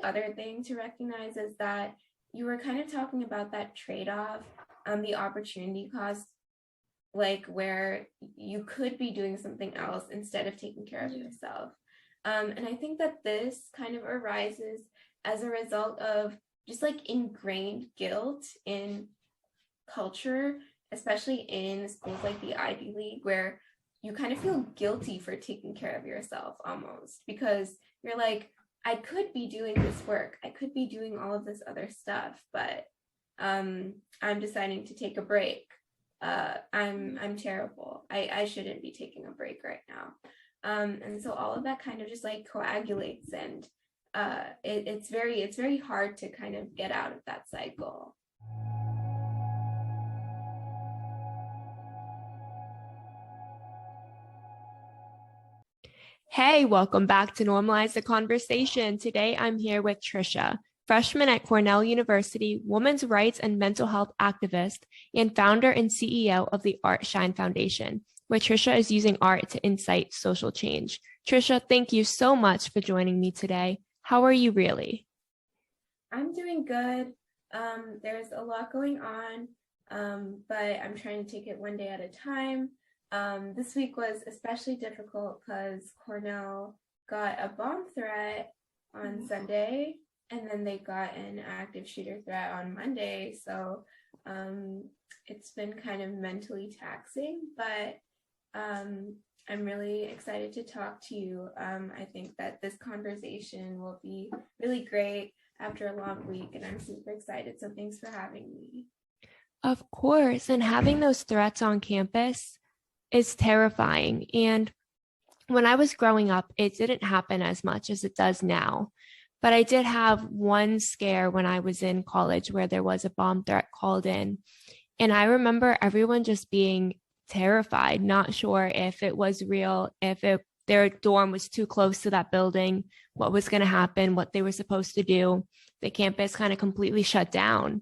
other thing to recognize is that you were kind of talking about that trade-off, the opportunity cost, like where you could be doing something else instead of taking care of yourself. And I think that this kind of arises as a result of just like ingrained guilt in culture, especially in schools like the Ivy League, where you kind of feel guilty for taking care of yourself almost, because you're like, I could be doing this work, I could be doing all of this other stuff, but I'm deciding to take a break. I'm terrible. I shouldn't be taking a break right now. And so all of that kind of just like coagulates, and it's very hard to kind of get out of that cycle. Hey, welcome back to Normalize the Conversation. Today I'm here with Trisha, freshman at Cornell University, women's rights and mental health activist, and founder and CEO of the Archon Foundation, where Trisha is using art to incite social change. Trisha, thank you so much for joining me today. How are you really? I'm doing good. There's a lot going on, but I'm trying to take it one day at a time. This week was especially difficult because Cornell got a bomb threat on Sunday, and then they got an active shooter threat on Monday. So it's been kind of mentally taxing, but I'm really excited to talk to you. I think that this conversation will be really great after a long week, and I'm super excited. So thanks for having me. Of course, and having those threats on campus is terrifying. And when I was growing up, it didn't happen as much as it does now. But I did have one scare when I was in college where there was a bomb threat called in. And I remember everyone just being terrified, not sure if it was real, if their dorm was too close to that building, what was going to happen, what they were supposed to do. The campus kind of completely shut down.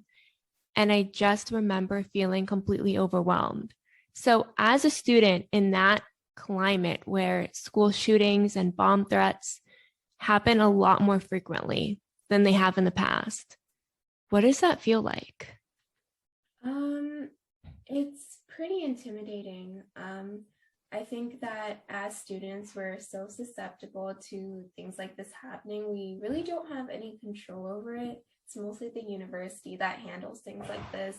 And I just remember feeling completely overwhelmed. So as a student in that climate where school shootings and bomb threats happen a lot more frequently than they have in the past, what does that feel like? It's pretty intimidating. I think that as students, we're so susceptible to things like this happening. We really don't have any control over it. It's mostly the university that handles things like this.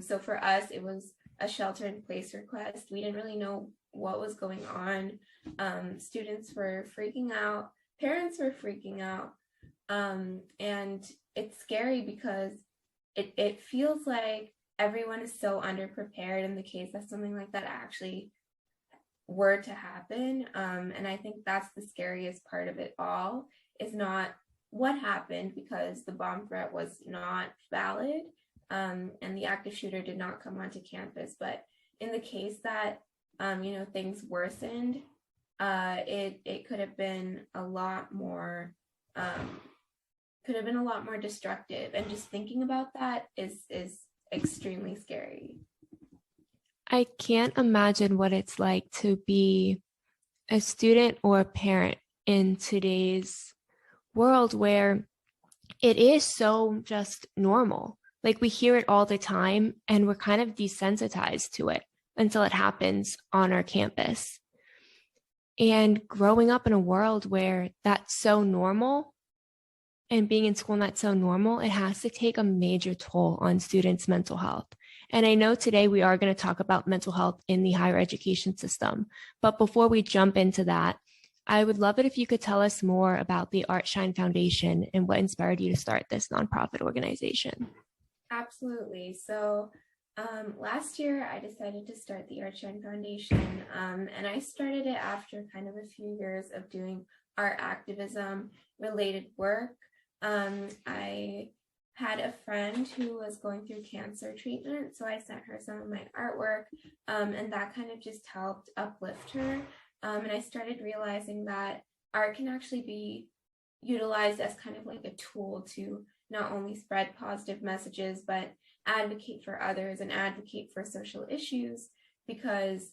So for us, it was a shelter-in-place request. We didn't really know what was going on. Students were freaking out. Parents were freaking out. And it's scary because it feels like everyone is so underprepared in the case that something like that actually were to happen. And I think that's the scariest part of it all, is not what happened, because the bomb threat was not valid. And the active shooter did not come onto campus. But in the case that, things worsened, it could have been a lot more, destructive. And just thinking about that is extremely scary. I can't imagine what it's like to be a student or a parent in today's world where it is so just normal. Like we hear it all the time and we're kind of desensitized to it until it happens on our campus. And growing up in a world where that's so normal and being in school and that's so normal, it has to take a major toll on students' mental health. And I know today we are going to talk about mental health in the higher education system. But before we jump into that, I would love it if you could tell us more about the Archon Foundation and what inspired you to start this nonprofit organization. Absolutely. So last year, I decided to start the Archon Foundation, and I started it after kind of a few years of doing art activism related work. I had a friend who was going through cancer treatment, so I sent her some of my artwork, and that kind of just helped uplift her. And I started realizing that art can actually be utilized as kind of like a tool to not only spread positive messages, but advocate for others and advocate for social issues, because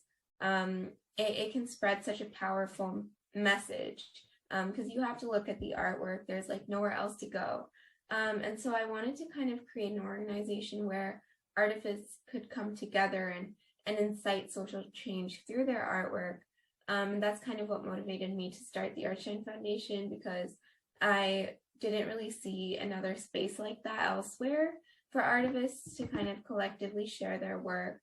it can spread such a powerful message. because you have to look at the artwork. There's like nowhere else to go. And so I wanted to kind of create an organization where artists could come together and incite social change through their artwork. And that's kind of what motivated me to start the Archon Foundation, because I didn't really see another space like that elsewhere for artists to kind of collectively share their work,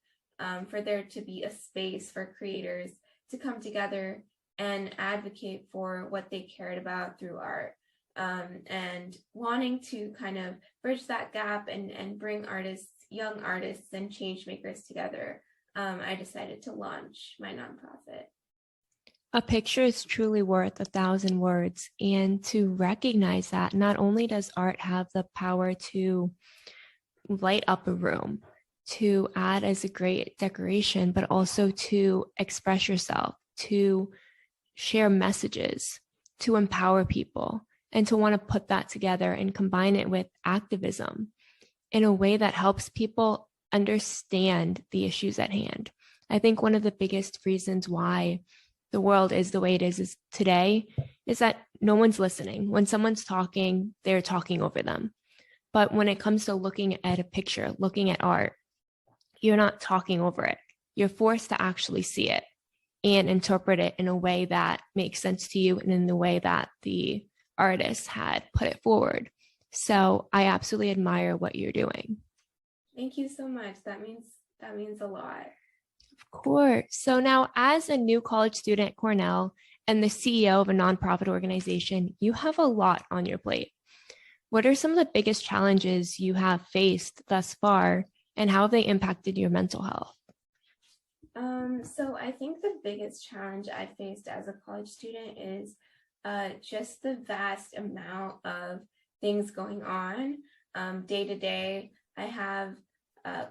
for there to be a space for creators to come together and advocate for what they cared about through art. And wanting to kind of bridge that gap and bring artists, young artists and change makers together, I decided to launch my nonprofit. A picture is truly worth 1,000 words. And to recognize that not only does art have the power to light up a room, to add as a great decoration, but also to express yourself, to share messages, to empower people, and to want to put that together and combine it with activism in a way that helps people understand the issues at hand. I think one of the biggest reasons why the world is the way it is today is that no one's listening. When someone's talking, they're talking over them. But when it comes to looking at a picture, looking at art, you're not talking over it. You're forced to actually see it and interpret it in a way that makes sense to you and in the way that the artist had put it forward. So I absolutely admire what you're doing. Thank you so much. That means a lot. Of course. So now, as a new college student at Cornell and the CEO of a nonprofit organization, you have a lot on your plate. What are some of the biggest challenges you have faced thus far, and how have they impacted your mental health? So I think the biggest challenge I faced as a college student is just the vast amount of things going on day to day. I have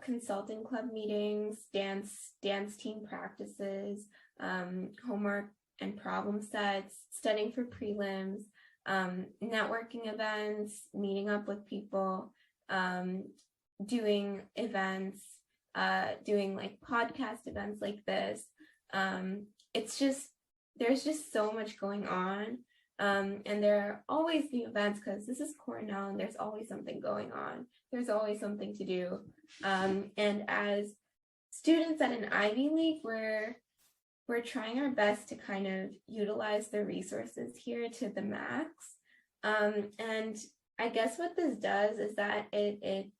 consulting club meetings, dance team practices, homework and problem sets, studying for prelims, networking events, meeting up with people, doing events, doing like podcast events like this. There's just so much going on. And there are always new events because this is Cornell and there's always something going on. There's always something to do. And as students at an Ivy League, we're trying our best to kind of utilize the resources here to the max. And I guess what this does is that it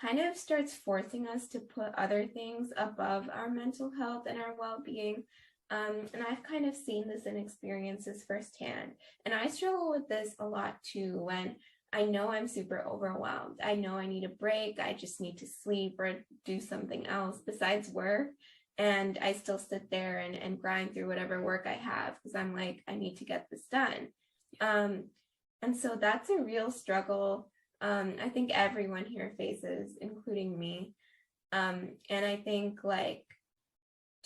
kind of starts forcing us to put other things above our mental health and our well-being. And I've kind of seen this in experiences firsthand. And I struggle with this a lot too, when I know I'm super overwhelmed. I know I need a break. I just need to sleep or do something else besides work. And I still sit there and grind through whatever work I have because I'm like, I need to get this done. And so that's a real struggle. I think everyone here faces, including me. And I think like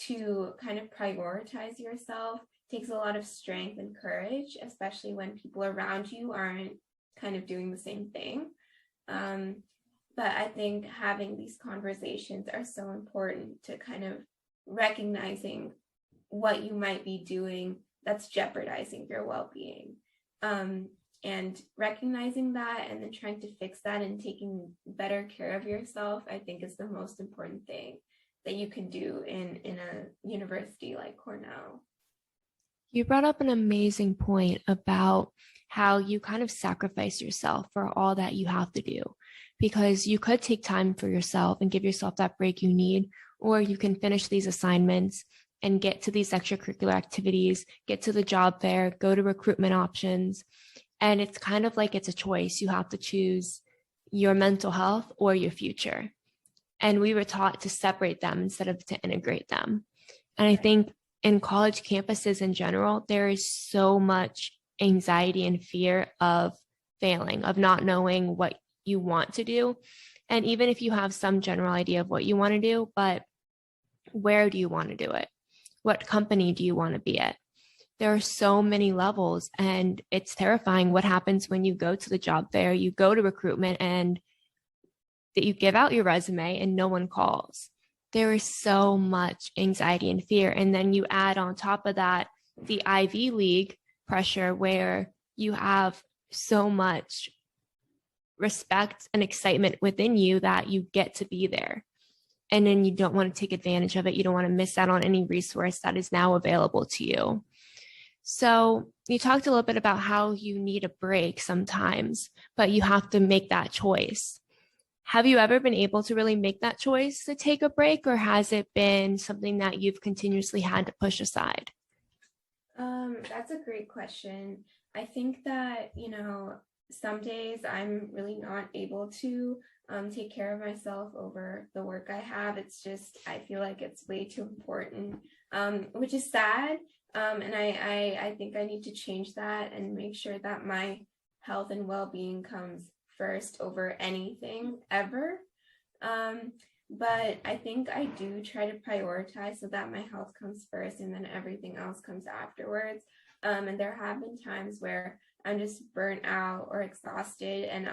to kind of prioritize yourself takes a lot of strength and courage, especially when people around you aren't kind of doing the same thing. But I think having these conversations are so important to kind of recognizing what you might be doing that's jeopardizing your well-being. And recognizing that and then trying to fix that and taking better care of yourself, I think is the most important thing that you can do in a university like Cornell. You brought up an amazing point about how you kind of sacrifice yourself for all that you have to do, because you could take time for yourself and give yourself that break you need, or you can finish these assignments and get to these extracurricular activities, get to the job fair, go to recruitment options. And it's kind of like it's a choice. You have to choose your mental health or your future. And we were taught to separate them instead of to integrate them. And I think in college campuses in general, there is so much anxiety and fear of failing, of not knowing what you want to do. And even if you have some general idea of what you want to do, but where do you want to do it? What company do you want to be at? There are so many levels, and it's terrifying what happens when you go to the job fair, you go to recruitment, and that you give out your resume and no one calls. There is so much anxiety and fear. And then you add on top of that the Ivy League pressure where you have so much respect and excitement within you that you get to be there. And then you don't want to take advantage of it. You don't want to miss out on any resource that is now available to you. So you talked a little bit about how you need a break sometimes, but you have to make that choice. Have you ever been able to really make that choice to take a break, or has it been something that you've continuously had to push aside? That's a great question. I think that, some days I'm really not able to take care of myself over the work I have. It's just, I feel like it's way too important, which is sad. And I think I need to change that and make sure that my health and well-being comes first over anything ever. But I think I do try to prioritize so that my health comes first and then everything else comes afterwards. And there have been times where I'm just burnt out or exhausted, and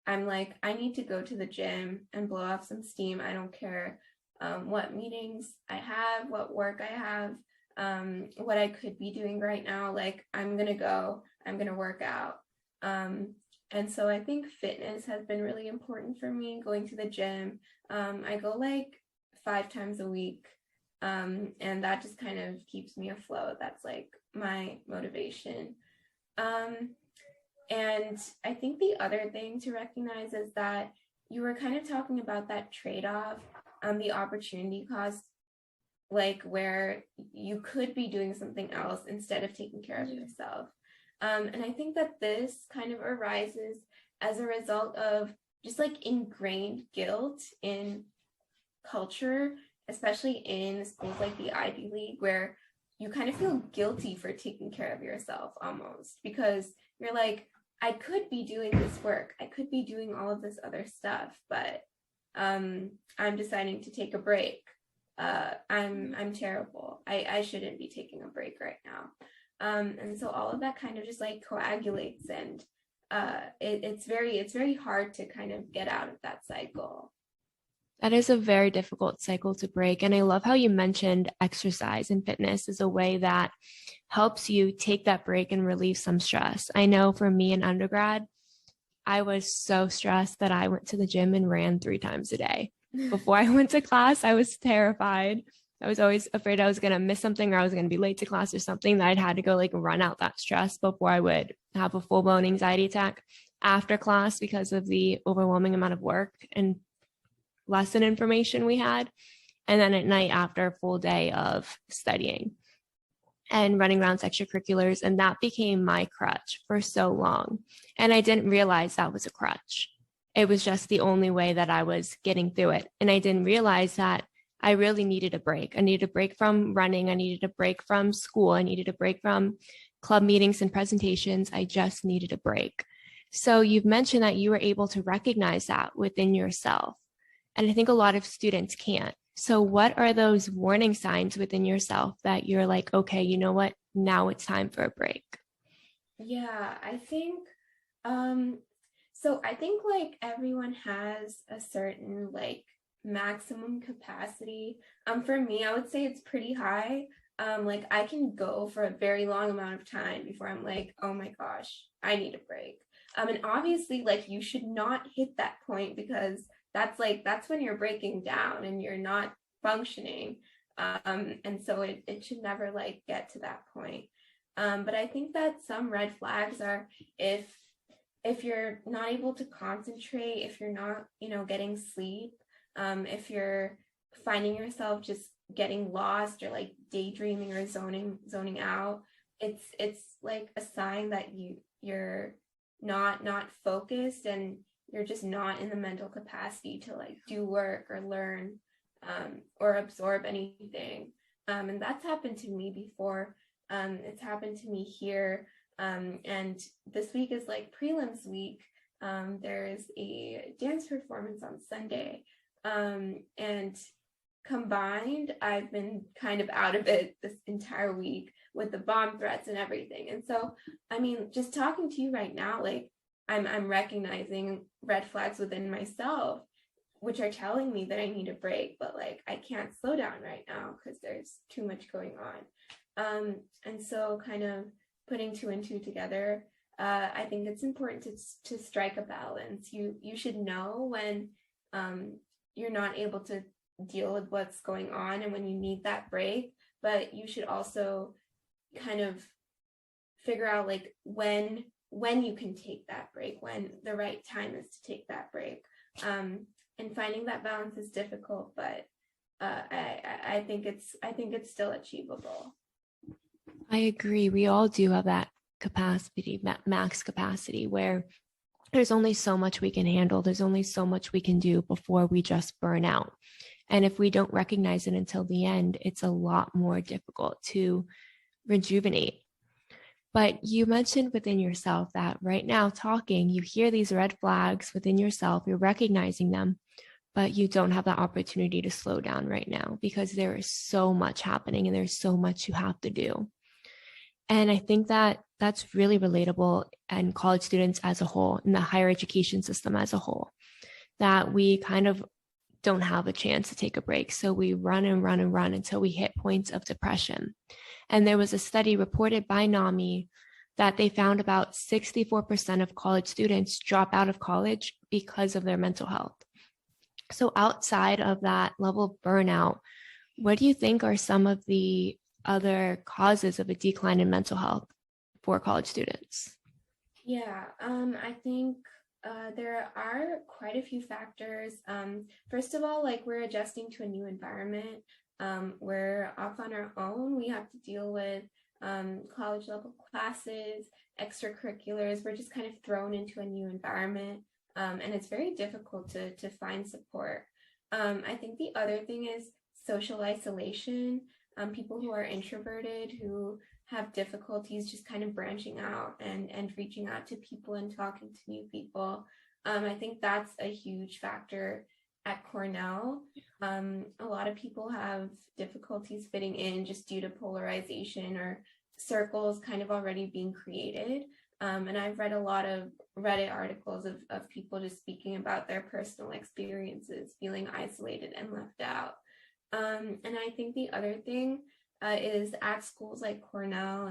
I'm like, I need to go to the gym and blow off some steam. I don't care what meetings I have, what work I have, what I could be doing right now. Like, I'm going to work out. And so I think fitness has been really important for me, going to the gym. I go like 5 times a week. And that just kind of keeps me afloat. That's like my motivation. And I think the other thing to recognize is that you were kind of talking about that trade-off, the opportunity cost, like where you could be doing something else instead of taking care of yourself. And I think that this kind of arises as a result of just like ingrained guilt in culture, especially in schools like the Ivy League, where you kind of feel guilty for taking care of yourself almost, because you're like, I could be doing this work, I could be doing all of this other stuff, but I'm deciding to take a break. I'm terrible. I shouldn't be taking a break right now. And so all of that kind of just like coagulates, and it's very hard to kind of get out of that cycle. That is a very difficult cycle to break. And I love how you mentioned exercise and fitness as a way that helps you take that break and relieve some stress. I know for me in undergrad, I was so stressed that I went to the gym and ran 3 times a day. Before I went to class, I was terrified. I was always afraid I was going to miss something, or I was going to be late to class or something, that I'd had to go like run out that stress before I would have a full-blown anxiety attack after class because of the overwhelming amount of work and lesson information we had. And then at night after a full day of studying and running around extracurriculars. And that became my crutch for so long. And I didn't realize that was a crutch. It was just the only way that I was getting through it. And I didn't realize that I really needed a break. I needed a break from running. I needed a break from school. I needed a break from club meetings and presentations. I just needed a break. So you've mentioned that you were able to recognize that within yourself. And I think a lot of students can't. So what are those warning signs within yourself that you're like, okay, you know what? Now it's time for a break? Yeah, I think, so I think like everyone has a certain like maximum capacity. For me, I would say it's pretty high. Like I can go for a very long amount of time before I'm like, oh my gosh, I need a break. And obviously like you should not hit that point, because that's when you're breaking down and you're not functioning. And so it should never like get to that point. But I think that some red flags are if you're not able to concentrate, if you're not, getting sleep, if you're finding yourself just getting lost or like daydreaming or zoning out, it's like a sign that you're not focused, and you're just not in the mental capacity to like do work or learn or absorb anything. And that's happened to me before. It's happened to me here. And this week is like prelims week. There's a dance performance on Sunday. And combined, I've been kind of out of it this entire week with the bomb threats and everything. And so, I mean, just talking to you right now, like I'm recognizing red flags within myself, which are telling me that I need a break, but like I can't slow down right now because there's too much going on. And so kind of putting two and two together, I think it's important to strike a balance. You should know when you're not able to deal with what's going on and when you need that break, but you should also kind of figure out like when you can take that break, when the right time is to take that break. And finding that balance is difficult, but I think it's still achievable. I agree. We all do have that capacity, max capacity, where there's only so much we can handle. There's only so much we can do before we just burn out. And if we don't recognize it until the end, it's a lot more difficult to rejuvenate. But you mentioned within yourself that right now talking, you hear these red flags within yourself, you're recognizing them, but you don't have that opportunity to slow down right now because there is so much happening and there's so much you have to do. And I think that that's really relatable in college students as a whole, in the higher education system as a whole, that we kind of don't have a chance to take a break. So we run and run and run until we hit points of depression. And there was a study reported by NAMI that they found about 64% of college students drop out of college because of their mental health. So outside of that level of burnout, what do you think are some of the other causes of a decline in mental health for college students? Yeah, I think there are quite a few factors. First of all, like we're adjusting to a new environment. We're off on our own. We have to deal with college level classes, extracurriculars. We're just kind of thrown into a new environment. And it's very difficult to find support. I think the other thing is social isolation. People who are introverted, who have difficulties just kind of branching out and reaching out to people and talking to new people. I think that's a huge factor at Cornell. A lot of people have difficulties fitting in just due to polarization or circles kind of already being created. And I've read a lot of Reddit articles of people just speaking about their personal experiences, feeling isolated and left out. And I think the other thing is at schools like Cornell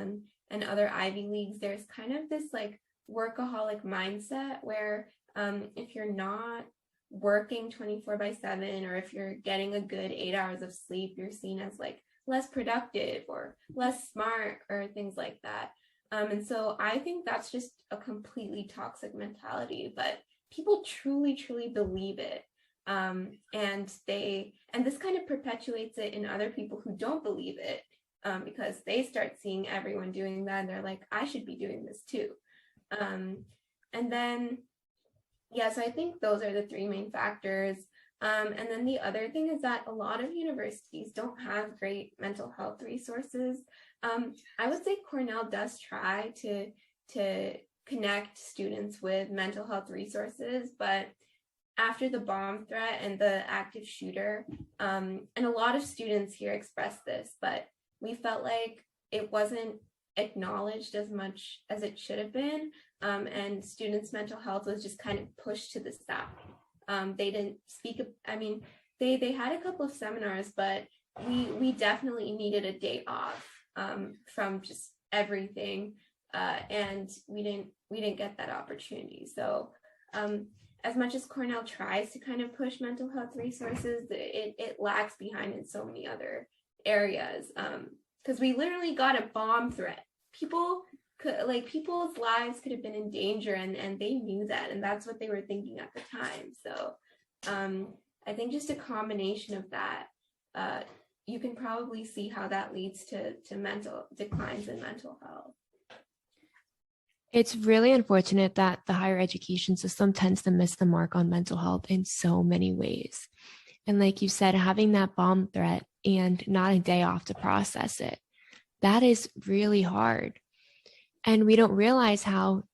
and other Ivy Leagues, there's kind of this like workaholic mindset where if you're not working 24/7, or if you're getting a good 8 hours of sleep, you're seen as like less productive or less smart or things like that. And so I think that's just a completely toxic mentality, but people truly, truly believe it. And this kind of perpetuates it in other people who don't believe it, because they start seeing everyone doing that and they're like, I should be doing this too. And then, yeah, so I think those are the three main factors. And then the other thing is that a lot of universities don't have great mental health resources. I would say Cornell does try to connect students with mental health resources, but after the bomb threat and the active shooter, and a lot of students here expressed this, but we felt like it wasn't acknowledged as much as it should have been, and students' mental health was just kind of pushed to the side. They didn't speak. I mean, they had a couple of seminars, but we definitely needed a day off from just everything, and we didn't get that opportunity. So as much as Cornell tries to kind of push mental health resources, it lags behind in so many other areas, because we literally got a bomb threat. People's lives could have been in danger, and they knew that, and that's what they were thinking at the time. So I think just a combination of that, you can probably see how that leads to mental declines in mental health. It's really unfortunate that the higher education system tends to miss the mark on mental health in so many ways. And like you said, having that bomb threat and not a day off to process it, that is really hard. And we don't realize how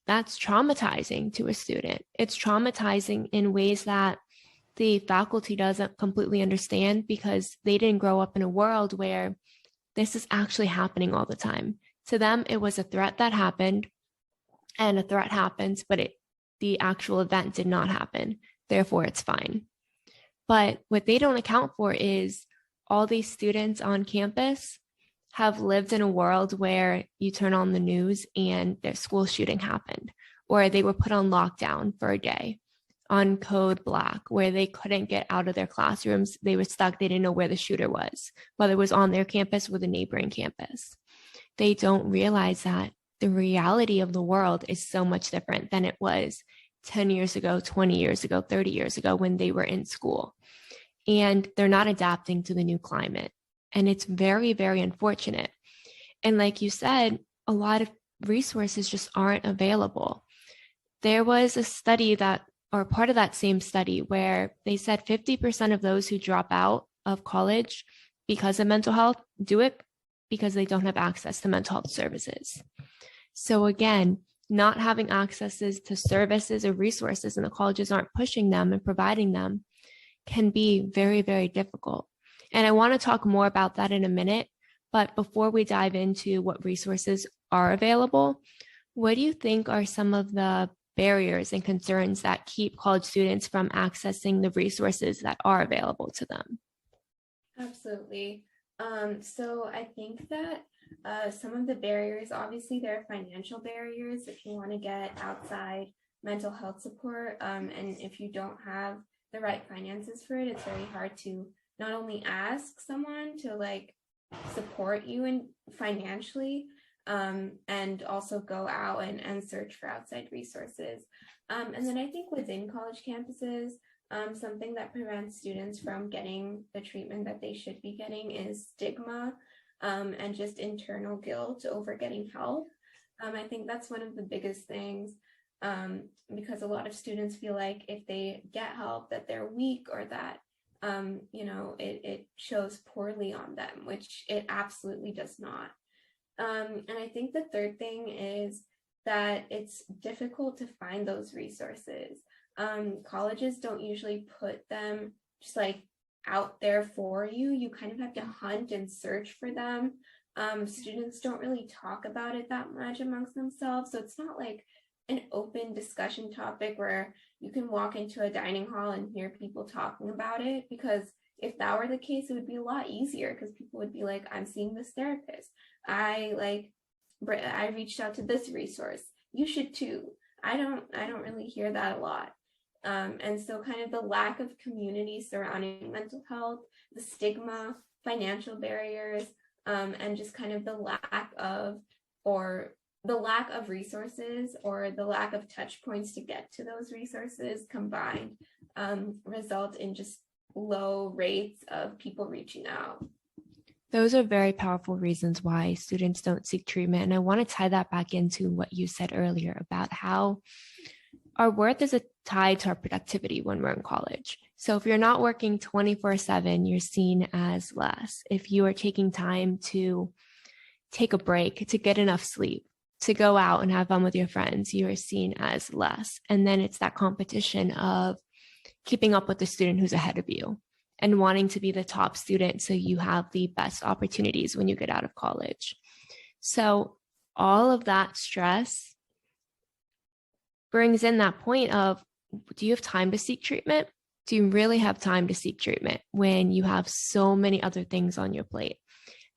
that's traumatizing to a student. It's traumatizing in ways that the faculty doesn't completely understand, because they didn't grow up in a world where this is actually happening all the time. To them, it was a threat that happened, and a threat happens, but the actual event did not happen. Therefore, it's fine. But what they don't account for is all these students on campus have lived in a world where you turn on the news and their school shooting happened, or they were put on lockdown for a day on code black, where they couldn't get out of their classrooms. They were stuck. They didn't know where the shooter was, whether it was on their campus or the neighboring campus. They don't realize that the reality of the world is so much different than it was 10 years ago, 20 years ago, 30 years ago when they were in school. And they're not adapting to the new climate. And it's very, very unfortunate. And like you said, a lot of resources just aren't available. There was a study that, or part of that same study, where they said 50% of those who drop out of college because of mental health do it because they don't have access to mental health services. So again, not having accesses to services or resources, and the colleges aren't pushing them and providing them, can be very, very difficult. And I want to talk more about that in a minute. But before we dive into what resources are available, what do you think are some of the barriers and concerns that keep college students from accessing the resources that are available to them? Absolutely. So I think that some of the barriers, obviously, there are financial barriers if you want to get outside mental health support. And if you don't have the right finances for it, it's very hard to not only ask someone to like support you in financially, and also go out and search for outside resources. And then I think within college campuses, something that prevents students from getting the treatment that they should be getting is stigma, and just internal guilt over getting help. I think that's one of the biggest things, because a lot of students feel like if they get help that they're weak, or that it shows poorly on them, which it absolutely does not. And I think the third thing is that it's difficult to find those resources. Colleges don't usually put them just like out there for you. You kind of have to hunt and search for them. Students don't really talk about it that much amongst themselves. So it's not like an open discussion topic where you can walk into a dining hall and hear people talking about it, because if that were the case, it would be a lot easier, because people would be like, I'm seeing this therapist. I reached out to this resource. You should too. I don't really hear that a lot. And so kind of the lack of community surrounding mental health, the stigma, financial barriers, and just kind of the lack of resources, or the lack of touch points to get to those resources combined, result in just low rates of people reaching out. Those are very powerful reasons why students don't seek treatment. And I want to tie that back into what you said earlier about how our worth is tied to our productivity when we're in college. So if you're not working 24/7, you're seen as less. If you are taking time to take a break, to get enough sleep, to go out and have fun with your friends, you are seen as less. And then it's that competition of keeping up with the student who's ahead of you and wanting to be the top student so you have the best opportunities when you get out of college. So all of that stress brings in that point of, do you have time to seek treatment? Do you really have time to seek treatment when you have so many other things on your plate?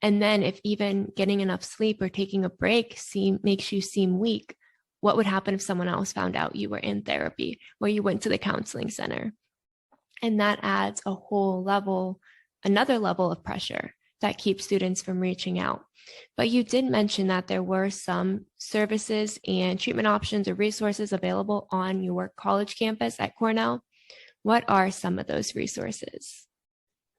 And then if even getting enough sleep or taking a break makes you seem weak, what would happen if someone else found out you were in therapy or you went to the counseling center? And that adds another level of pressure that keeps students from reaching out. But you did mention that there were some services and treatment options or resources available on your college campus at Cornell. What are some of those resources?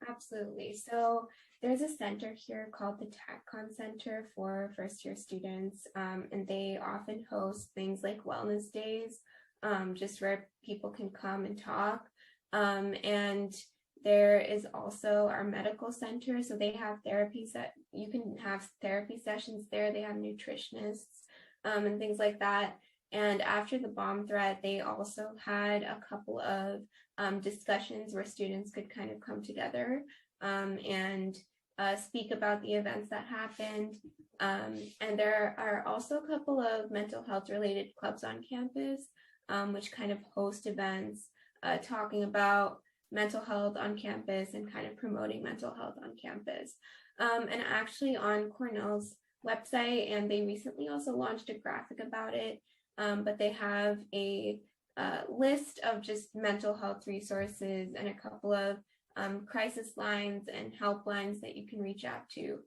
Absolutely. So there's a center here called the TACCON Center for first-year students, and they often host things like wellness days, just where people can come and talk. And there is also our medical center. So they have therapies that you can have therapy sessions there. They have nutritionists, and things like that. And after the bomb threat, they also had a couple of discussions where students could kind of come together, and speak about the events that happened. And there are also a couple of mental health related clubs on campus, which kind of host events talking about mental health on campus and kind of promoting mental health on campus. And actually on Cornell's website, and they recently also launched a graphic about it, but they have a list of just mental health resources and a couple of crisis lines and helplines that you can reach out to.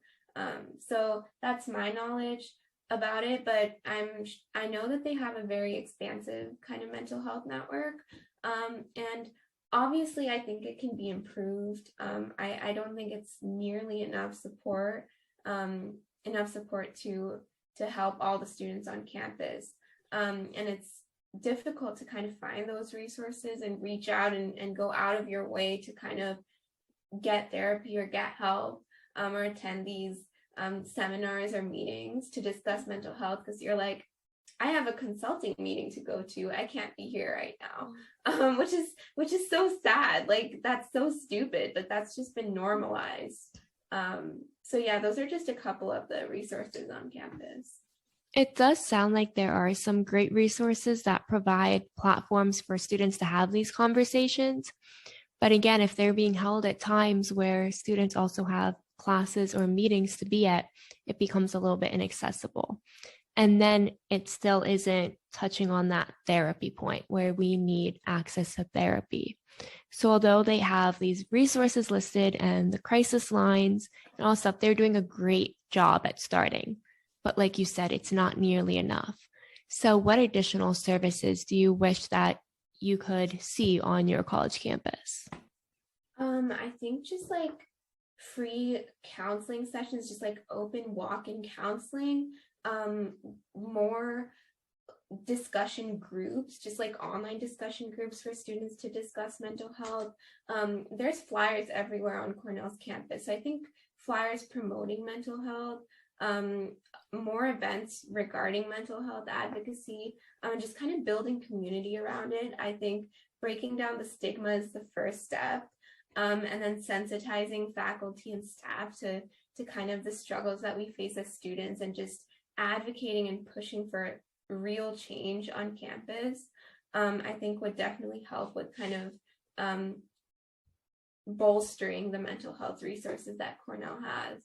So that's my knowledge about it, but I know that they have a very expansive kind of mental health network, and obviously I think it can be improved. I don't think it's nearly enough support to help all the students on campus, and it's difficult to kind of find those resources and reach out and go out of your way to kind of get therapy or get help, or attend these seminars or meetings to discuss mental health, because you're like, I have a consulting meeting to go to, I can't be here right now, which is so sad. Like, that's so stupid, but that's just been normalized. So yeah, those are just a couple of the resources on campus. It does sound like there are some great resources that provide platforms for students to have these conversations. But again, if they're being held at times where students also have classes or meetings to be at, it becomes a little bit inaccessible. And then it still isn't touching on that therapy point where we need access to therapy. So although they have these resources listed and the crisis lines and all stuff, they're doing a great job at starting. But like you said, it's not nearly enough. So what additional services do you wish that you could see on your college campus? I think just like free counseling sessions, just like open walk-in counseling, more discussion groups, just like online discussion groups for students to discuss mental health. There's flyers everywhere on Cornell's campus. I think flyers promoting mental health, more events regarding mental health advocacy, just kind of building community around it. I think breaking down the stigma is the first step, and then sensitizing faculty and staff to kind of the struggles that we face as students, and just advocating and pushing for real change on campus, I think would definitely help with kind of bolstering the mental health resources that Cornell has.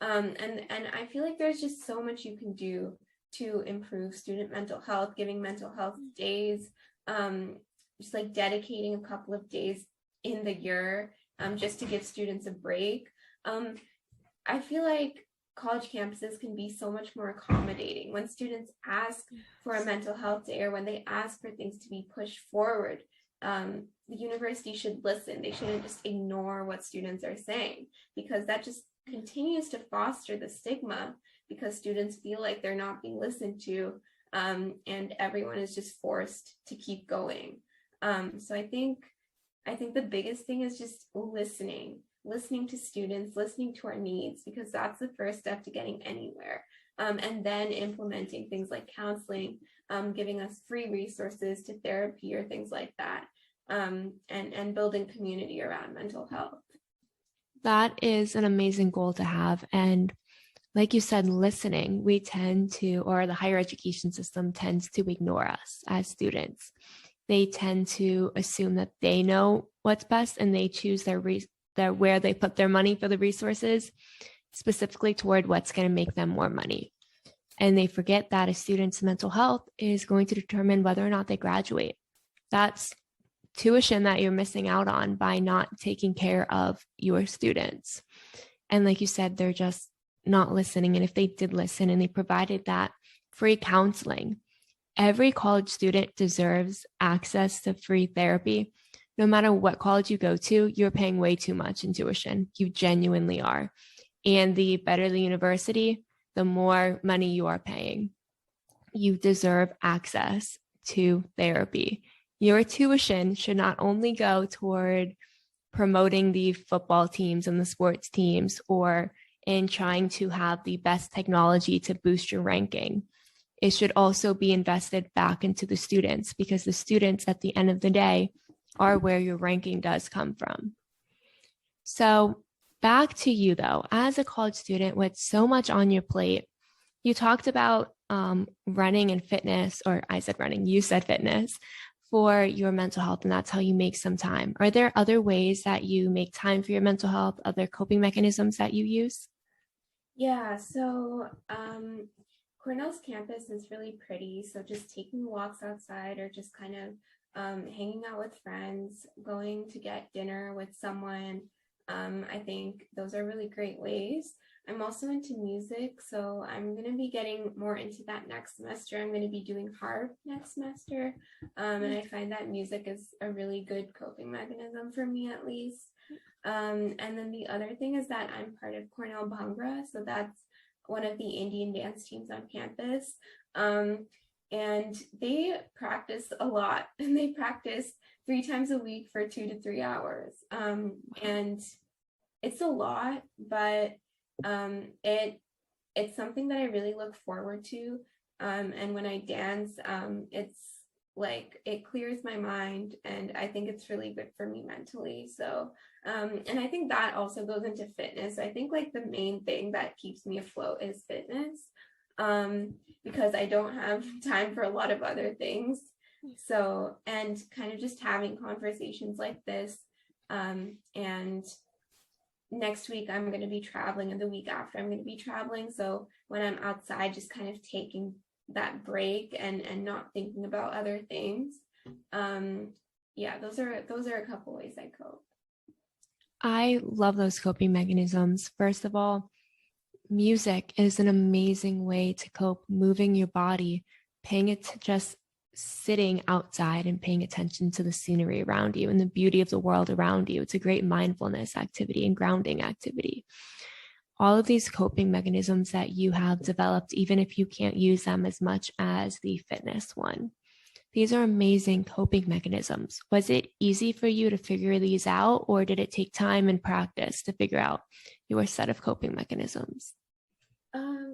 And I feel like there's just so much you can do to improve student mental health, giving mental health days, just like dedicating a couple of days in the year, just to give students a break. I feel like college campuses can be so much more accommodating. When students ask for a mental health day, or when they ask for things to be pushed forward, the university should listen. They shouldn't just ignore what students are saying, because that just continues to foster the stigma, because students feel like they're not being listened to, and everyone is just forced to keep going. So I think the biggest thing is just listening to students, listening to our needs, because that's the first step to getting anywhere. And then implementing things like counseling, giving us free resources to therapy or things like that, and building community around mental health. That is an amazing goal to have. And like you said, listening, we tend to, or the higher education system tends to ignore us as students. They tend to assume that they know what's best, and they choose where they put their money for the resources, specifically toward what's going to make them more money. And they forget that a student's mental health is going to determine whether or not they graduate. That's tuition that you're missing out on by not taking care of your students. And like you said, they're just not listening. And if they did listen and they provided that free counseling, every college student deserves access to free therapy. No matter what college you go to, you're paying way too much in tuition. You genuinely are. And the better the university, the more money you are paying. You deserve access to therapy. Your tuition should not only go toward promoting the football teams and the sports teams, or in trying to have the best technology to boost your ranking. It should also be invested back into the students, because the students at the end of the day are where your ranking does come from. So back to you though, as a college student with so much on your plate, you talked about running and fitness, or I said running, you said fitness, for your mental health and that's how you make some time. Are there other ways that you make time for your mental health, other coping mechanisms that you use? Yeah, so Cornell's campus is really pretty. So just taking walks outside or just kind of hanging out with friends, going to get dinner with someone. I think those are really great ways. I'm also into music, so I'm going to be getting more into that next semester. I'm going to be doing harp next semester, and I find that music is a really good coping mechanism for me, at least. And then the other thing is that I'm part of Cornell Bhangra, so that's one of the Indian dance teams on campus. And they practice a lot, and they practice 3 times a week for 2 to 3 hours. And it's a lot, but it's something that I really look forward to. And when I dance, it's like it clears my mind, and I think it's really good for me mentally. So and I think that also goes into fitness. I think like the main thing that keeps me afloat is fitness, because I don't have time for a lot of other things. So, and kind of just having conversations like this, and next week I'm going to be traveling, and the week after I'm going to be traveling. So when I'm outside, just kind of taking that break and not thinking about other things. Yeah, those are a couple ways I cope. I love those coping mechanisms. First of all, music is an amazing way to cope, moving your body, paying it, just sitting outside and paying attention to the scenery around you and the beauty of the world around you. It's a great mindfulness activity and grounding activity. All of these coping mechanisms that you have developed, even if you can't use them as much as the fitness one, these are amazing coping mechanisms. Was it easy for you to figure these out, or did it take time and practice to figure out your set of coping mechanisms?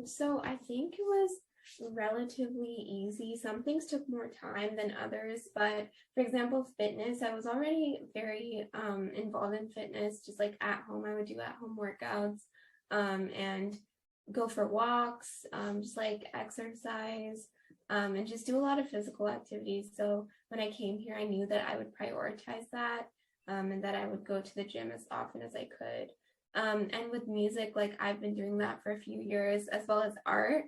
So I think it was relatively easy. Some things took more time than others, but for example, fitness, I was already very involved in fitness. Just like at home, I would do at-home workouts, and go for walks, just like exercise, and just do a lot of physical activities. So when I came here, I knew that I would prioritize that, and that I would go to the gym as often as I could. And with music, like I've been doing that for a few years, as well as art.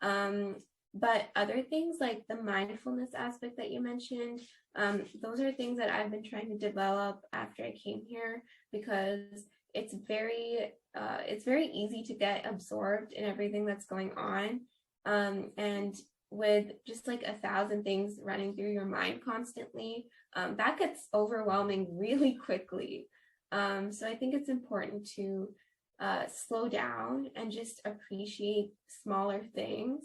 But other things like the mindfulness aspect that you mentioned, those are things that I've been trying to develop after I came here, because it's very easy to get absorbed in everything that's going on. And with just like 1,000 things running through your mind constantly, that gets overwhelming really quickly. So I think it's important to slow down and just appreciate smaller things.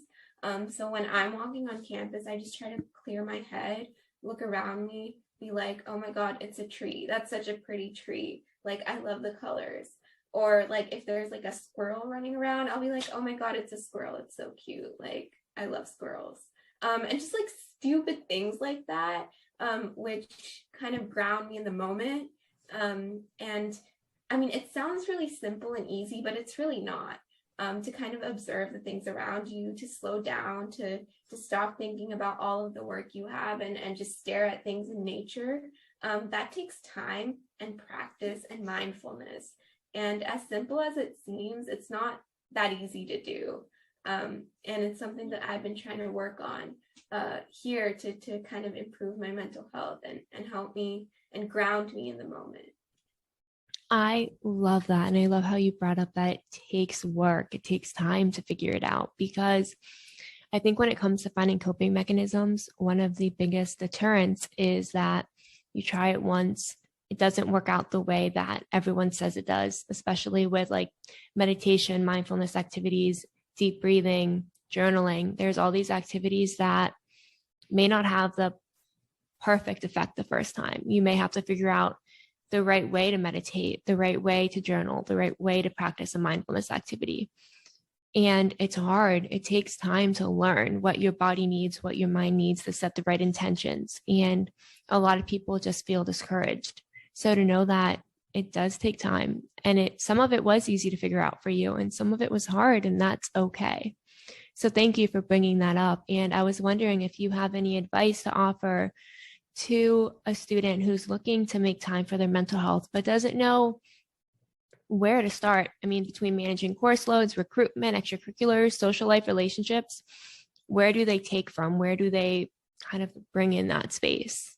So when I'm walking on campus, I just try to clear my head, look around me, be like, oh my God, it's a tree. That's such a pretty tree. Like, I love the colors. Or like if there's like a squirrel running around, I'll be like, oh my God, it's a squirrel. It's so cute. Like, I love squirrels. And just like stupid things like that, which kind of ground me in the moment. And I mean, it sounds really simple and easy, but it's really not. To kind of observe the things around you, to slow down, to stop thinking about all of the work you have, and just stare at things in nature. That takes time and practice and mindfulness. And as simple as it seems, it's not that easy to do. And it's something that I've been trying to work on here to kind of improve my mental health and help me and ground me in the moment. I love that. And I love how you brought up that it takes work, it takes time to figure it out, because I think when it comes to finding coping mechanisms, one of the biggest deterrents is that you try it once, it doesn't work out the way that everyone says it does, especially with like meditation, mindfulness activities, deep breathing, journaling. There's all these activities that may not have the perfect effect the first time. You may have to figure out the right way to meditate, the right way to journal, the right way to practice a mindfulness activity. And it's hard. It takes time to learn what your body needs, what your mind needs, to set the right intentions. And a lot of people just feel discouraged. So to know that it does take time, and some of it was easy to figure out for you, and some of it was hard, and that's okay. So thank you for bringing that up. And I was wondering if you have any advice to offer to a student who's looking to make time for their mental health, but doesn't know where to start? I mean, between managing course loads, recruitment, extracurriculars, social life, relationships, where do they take from? Where do they kind of bring in that space?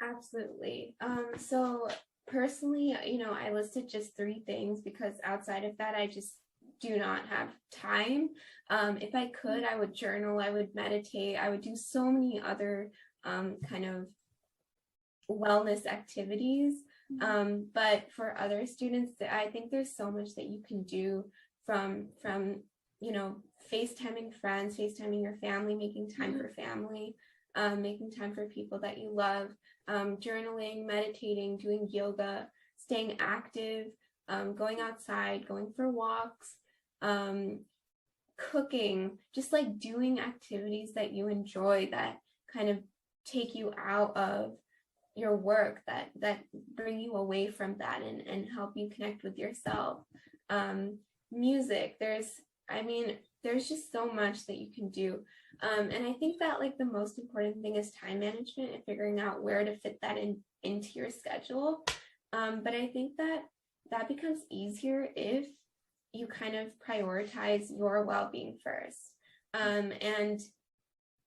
Absolutely. So personally, I listed just 3 things because outside of that, I just do not have time. If I could, I would journal, I would meditate, I would do so many other kind of wellness activities. But for other students, I think there's so much that you can do from FaceTiming friends, FaceTiming your family, making time for family, making time for people that you love, journaling, meditating, doing yoga, staying active, going outside, going for walks, cooking, just like doing activities that you enjoy that kind of take you out of your work, that bring you away from that and help you connect with yourself. Music, there's just so much that you can do. And I think that like the most important thing is time management and figuring out where to fit that into your schedule. But I think that becomes easier if you kind of prioritize your well-being first. And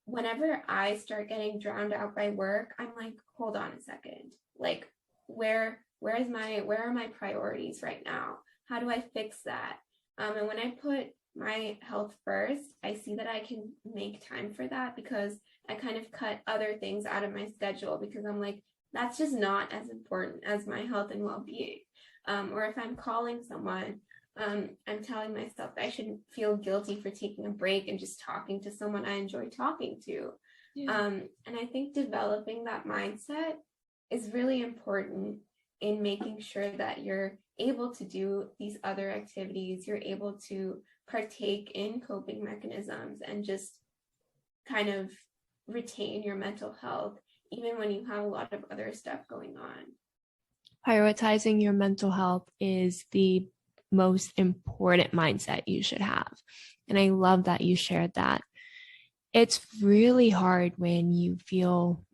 whenever I start getting drowned out by work, I'm like, hold on a second. Like, where are my priorities right now? How do I fix that? And when I put my health first, I see that I can make time for that because I kind of cut other things out of my schedule because I'm like, that's just not as important as my health and well-being. Or if I'm calling someone, I'm telling myself that I shouldn't feel guilty for taking a break and just talking to someone I enjoy talking to. Yeah. And I think developing that mindset is really important in making sure that you're able to do these other activities, you're able to partake in coping mechanisms and just kind of retain your mental health, even when you have a lot of other stuff going on. Prioritizing your mental health is the most important mindset you should have. And I love that you shared that. It's really hard when you feel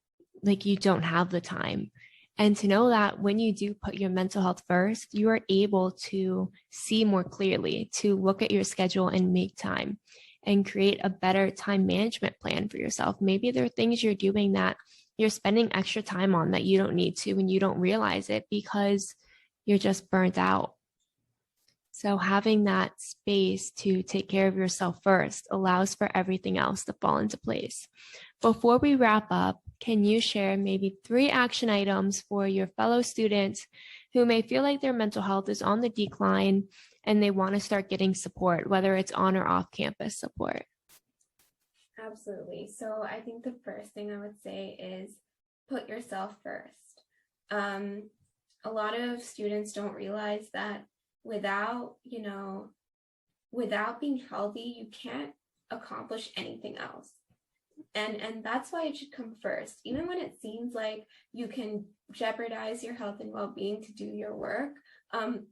like you don't have the time. And to know that when you do put your mental health first, you are able to see more clearly, to look at your schedule and make time and create a better time management plan for yourself. Maybe there are things you're doing that you're spending extra time on that you don't need to and you don't realize it because you're just burnt out. So having that space to take care of yourself first allows for everything else to fall into place. Before we wrap up, can you share maybe 3 action items for your fellow students who may feel like their mental health is on the decline and they want to start getting support, whether it's on or off campus support? Absolutely. So I think the first thing I would say is put yourself first. A lot of students don't realize that without being healthy, you can't accomplish anything else. And that's why it should come first. Even when it seems like you can jeopardize your health and well-being to do your work,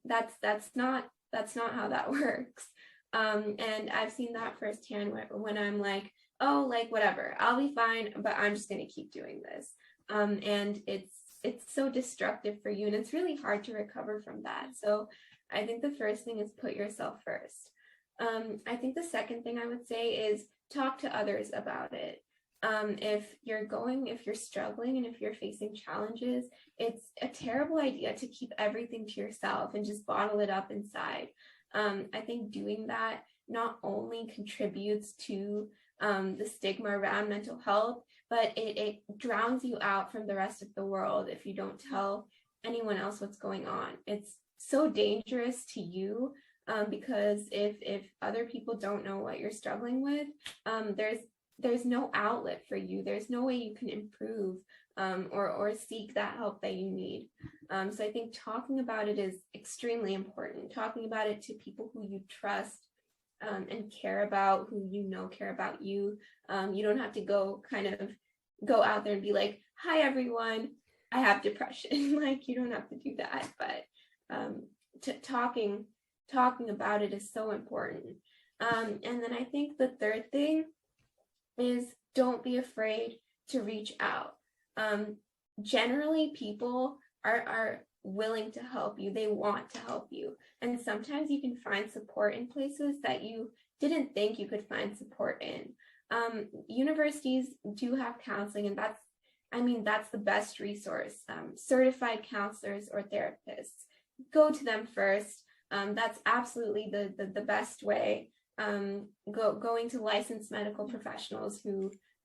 that's not how that works. And I've seen that firsthand when I'm like, oh, like whatever, I'll be fine, but I'm just going to keep doing this. And it's so destructive for you, and it's really hard to recover from that. So I think the first thing is put yourself first. I think the second thing I would say is talk to others about it. If you're struggling and if you're facing challenges, it's a terrible idea to keep everything to yourself and just bottle it up inside. I think doing that not only contributes to the stigma around mental health, but it drowns you out from the rest of the world if you don't tell anyone else what's going on. It's so dangerous to you because if other people don't know what you're struggling with, there's no outlet for you. There's no way you can improve or seek that help that you need. So I think talking about it is extremely important. Talking about it to people who you trust and care about, who care about you. You don't have to go out there and be like, hi, everyone, I have depression. Like, you don't have to do that. But talking about it is so important. And then I think the third thing is don't be afraid to reach out. Generally people are willing to help you. They want to help you. And sometimes you can find support in places that you didn't think you could find support in. Universities do have counseling, and that's the best resource. Certified counselors or therapists, go to them first. That's absolutely the best way. Going to licensed medical professionals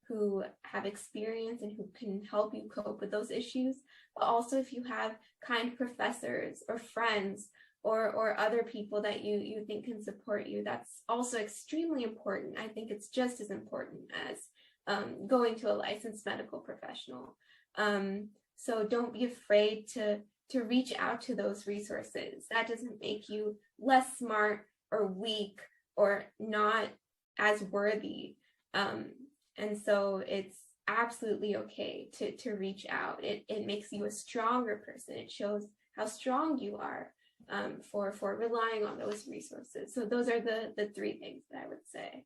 who have experience and who can help you cope with those issues. But also if you have kind professors or friends or other people that you think can support you, that's also extremely important. I think it's just as important as going to a licensed medical professional. So don't be afraid to reach out to those resources. That doesn't make you less smart or weak or not as worthy. And so it's absolutely okay to reach out. It makes you a stronger person. It shows how strong you are for relying on those resources. So those are the three things that I would say.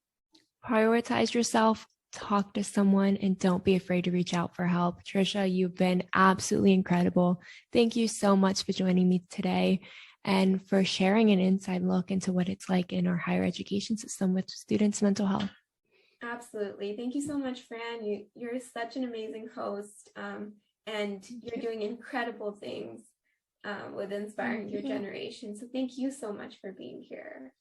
Prioritize yourself, talk to someone, and don't be afraid to reach out for help. Trisha, you've been absolutely incredible. Thank you so much for joining me today and for sharing an inside look into what it's like in our higher education system with students' mental health. Absolutely. Thank you so much, Fran. You're such an amazing host, and you're doing incredible things with inspiring your generation. So thank you so much for being here.